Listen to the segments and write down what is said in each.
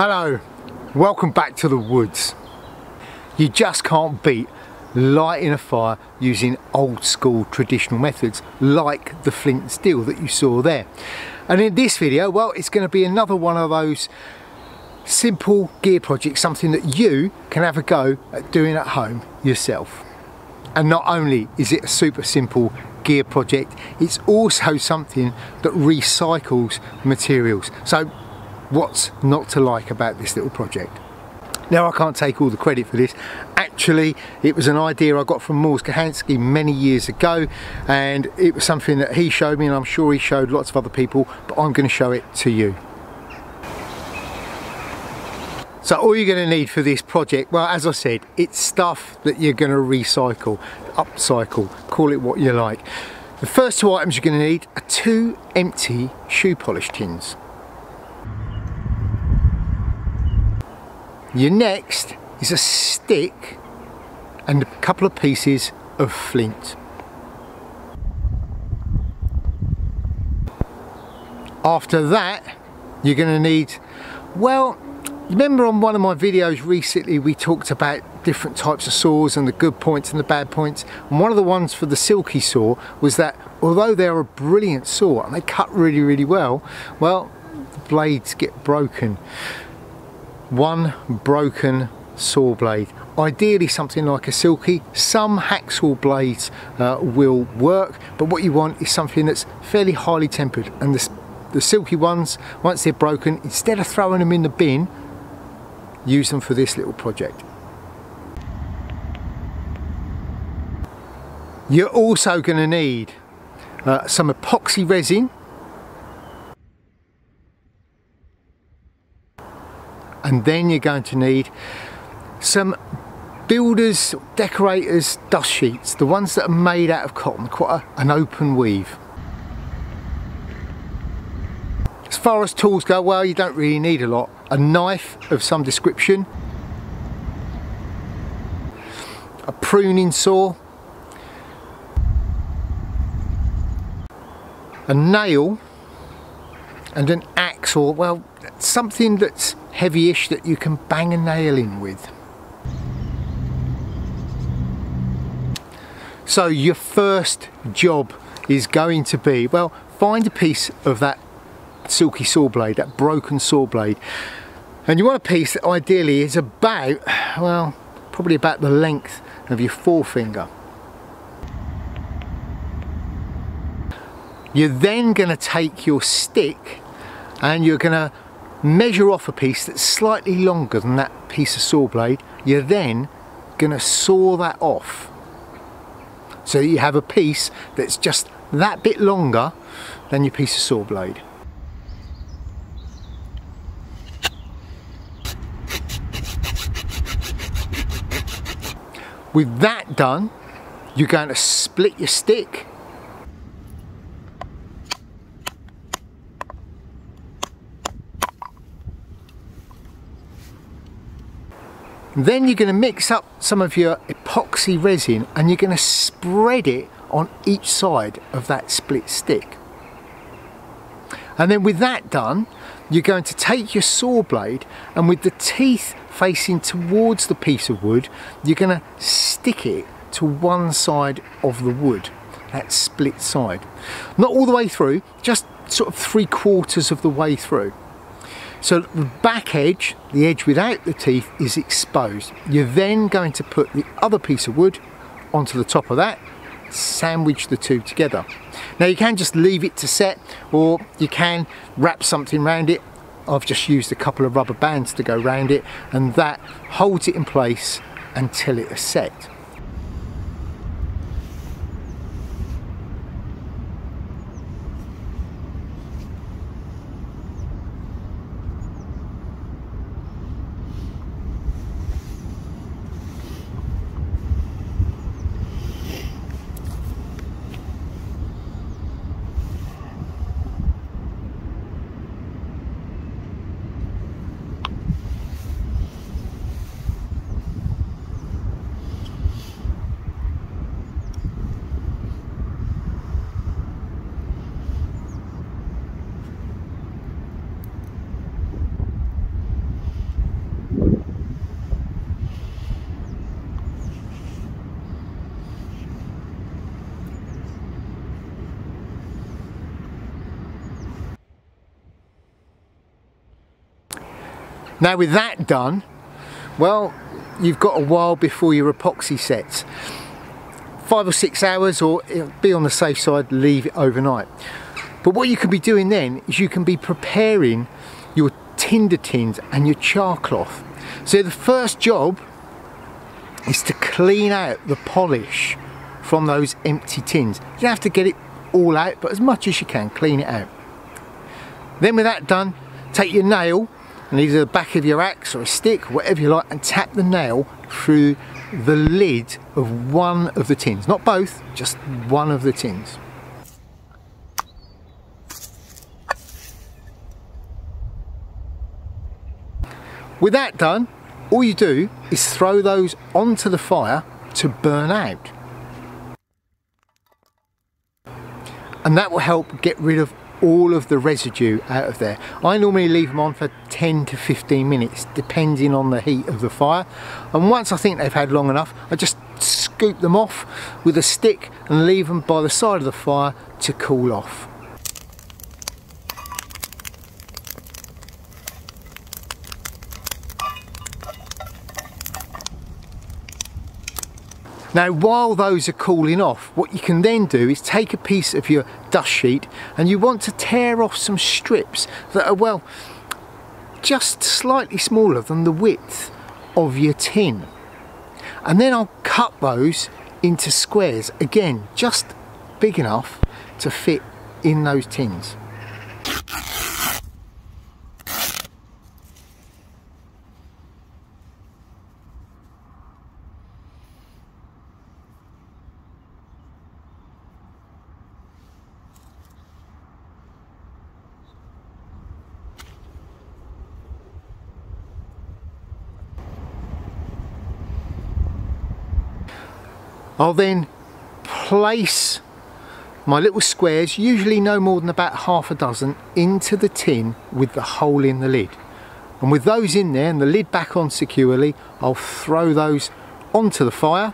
Hello, welcome back to the woods. You just can't beat lighting a fire using old school traditional methods like the Flint Steel that you saw there. And in this video, well, it's going to be another one of those simple gear projects, something that you can have a go at doing at home yourself. And not only is it a super simple gear project, it's also something that recycles materials. So what's not to like about this little project? Now, I can't take all the credit for this. Actually, it was an idea I got from Morris many years ago, and it was something that he showed me, and I'm sure he showed lots of other people, but I'm going to show it to you. So all you're going to need for this project, well, as I said, it's stuff that you're going to recycle, upcycle, call it what you like. The first two items you're going to need are 2 empty shoe polish tins. Your next is a stick and a couple of pieces of flint. After that, you're going to need, well, remember on one of my videos recently we talked about different types of saws and the good points and the bad points, and one of the ones for the silky saw was that although they're a brilliant saw and they cut really well, well, the blades get broken. One broken saw blade, ideally something like a silky. Some hacksaw blades will work, but what you want is something that's fairly highly tempered, and the silky ones, once they're broken, instead of throwing them in the bin, use them for this little project. You're also going to need some epoxy resin, and then you're going to need some builders, decorators dust sheets, the ones that are made out of cotton, quite an open weave. As far as tools go, well, you don't really need a lot. A knife of some description, a pruning saw, a nail, and an axe, or well, something that's heavy-ish that you can bang a nail in with. So your first job is going to be, well, find a piece of that silky saw blade, that broken saw blade, and you want a piece that ideally is about, well, probably about the length of your forefinger. You're then going to take your stick and you're going to measure off a piece that's slightly longer than that piece of saw blade. You're then going to saw that off so that you have a piece that's just that bit longer than your piece of saw blade. With that done, you're going to split your stick . Then you're going to mix up some of your epoxy resin and you're going to spread it on each side of that split stick. And then with that done, you're going to take your saw blade, and with the teeth facing towards the piece of wood, you're going to stick it to one side of the wood, that split side. Not all the way through, just sort of 3/4 of the way through. So the back edge, the edge without the teeth, is exposed. You're then going to put the other piece of wood onto the top of that, sandwich the two together. Now you can just leave it to set, or you can wrap something around it. I've just used a couple of rubber bands to go around it, and that holds it in place until it is set. Now with that done, well, you've got a while before your epoxy sets. 5 or 6 hours, or be on the safe side, leave it overnight. But what you can be doing then is you can be preparing your tinder tins and your char cloth. So the first job is to clean out the polish from those empty tins. You don't have to get it all out, but as much as you can, clean it out. Then with that done, take your nail, and either the back of your axe or a stick, whatever you like, and tap the nail through the lid of one of the tins. Not both, just one of the tins. With that done, all you do is throw those onto the fire to burn out. And that will help get rid of all of the residue out of there. I normally leave them on for 10 to 15 minutes depending on the heat of the fire, and once I think they've had long enough, I just scoop them off with a stick and leave them by the side of the fire to cool off. Now while those are cooling off, what you can then do is take a piece of your dust sheet, and you want to tear off some strips that are, well, just slightly smaller than the width of your tin. And then I'll cut those into squares, again just big enough to fit in those tins. I'll then place my little squares, usually no more than about half a dozen, into the tin with the hole in the lid. And with those in there and the lid back on securely, I'll throw those onto the fire.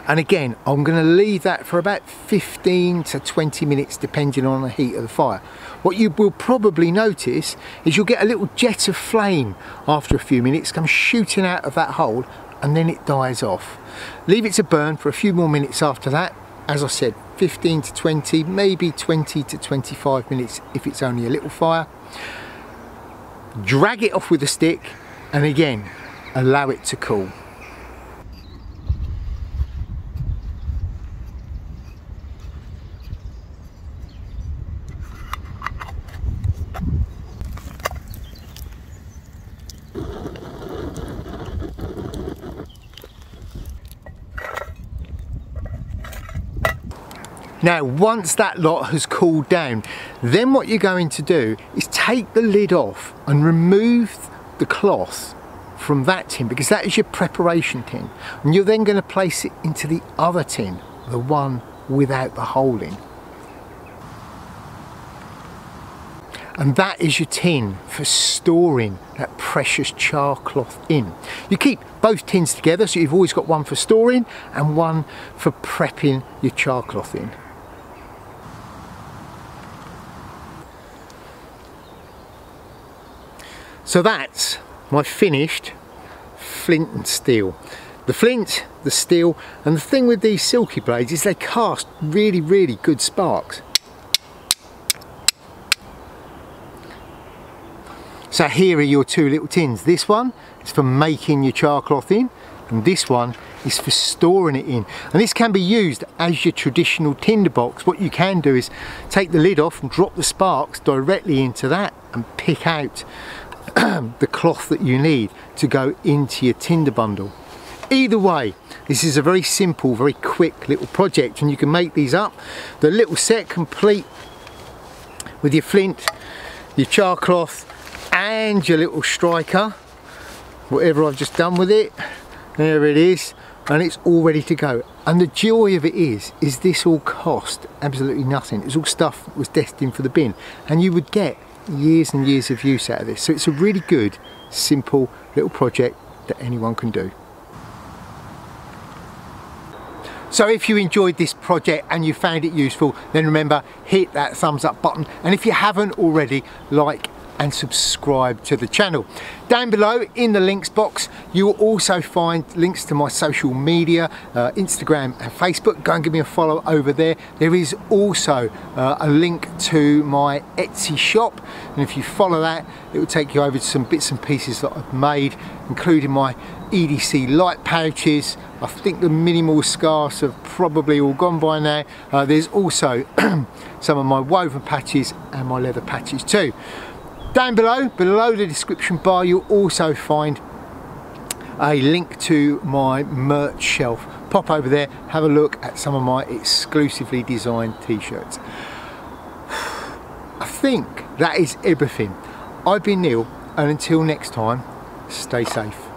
And again, I'm going to leave that for about 15 to 20 minutes depending on the heat of the fire. What you will probably notice is you'll get a little jet of flame after a few minutes come shooting out of that hole, and then it dies off. Leave it to burn for a few more minutes after that. As I said, 15 to 20, maybe 20 to 25 minutes if it's only a little fire. Drag it off with a stick, and again, allow it to cool. Now once that lot has cooled down, then what you're going to do is take the lid off and remove the cloth from that tin, because that is your preparation tin, and you're then going to place it into the other tin, the one without the hole in. And that is your tin for storing that precious char cloth in. You keep both tins together, so you've always got one for storing and one for prepping your char cloth in. So that's my finished flint steel. The flint, the steel, and the thing with these silky blades is they cast really, really good sparks. So here are your two little tins. This one is for making your char cloth in, and this one is for storing it in. And this can be used as your traditional tinder box. What you can do is take the lid off and drop the sparks directly into that and pick out the cloth that you need to go into your tinder bundle. Either way, this is a very simple, very quick little project, and you can make these up. The little set complete with your flint, your char cloth, and your little striker, whatever I've just done with it. There it is, and it's all ready to go. And the joy of it is this all cost absolutely nothing. It's all stuff that was destined for the bin, and you would get years and years of use out of this. So it's a really good, simple little project that anyone can do. So if you enjoyed this project and you found it useful, then remember, hit that thumbs up button, and if you haven't already, like and subscribe to the channel. Down below in the links box you will also find links to my social media, Instagram and Facebook. Go and give me a follow over there. There is also a link to my Etsy shop, and if you follow that it will take you over to some bits and pieces that I've made, including my EDC light pouches. I think the minimal scarves have probably all gone by now. There's also some of my woven patches and my leather patches too. Down below the description bar, you'll also find a link to my merch shelf. Pop over there, have a look at some of my exclusively designed t-shirts. I think that is everything. I've been Neil, and until next time, stay safe.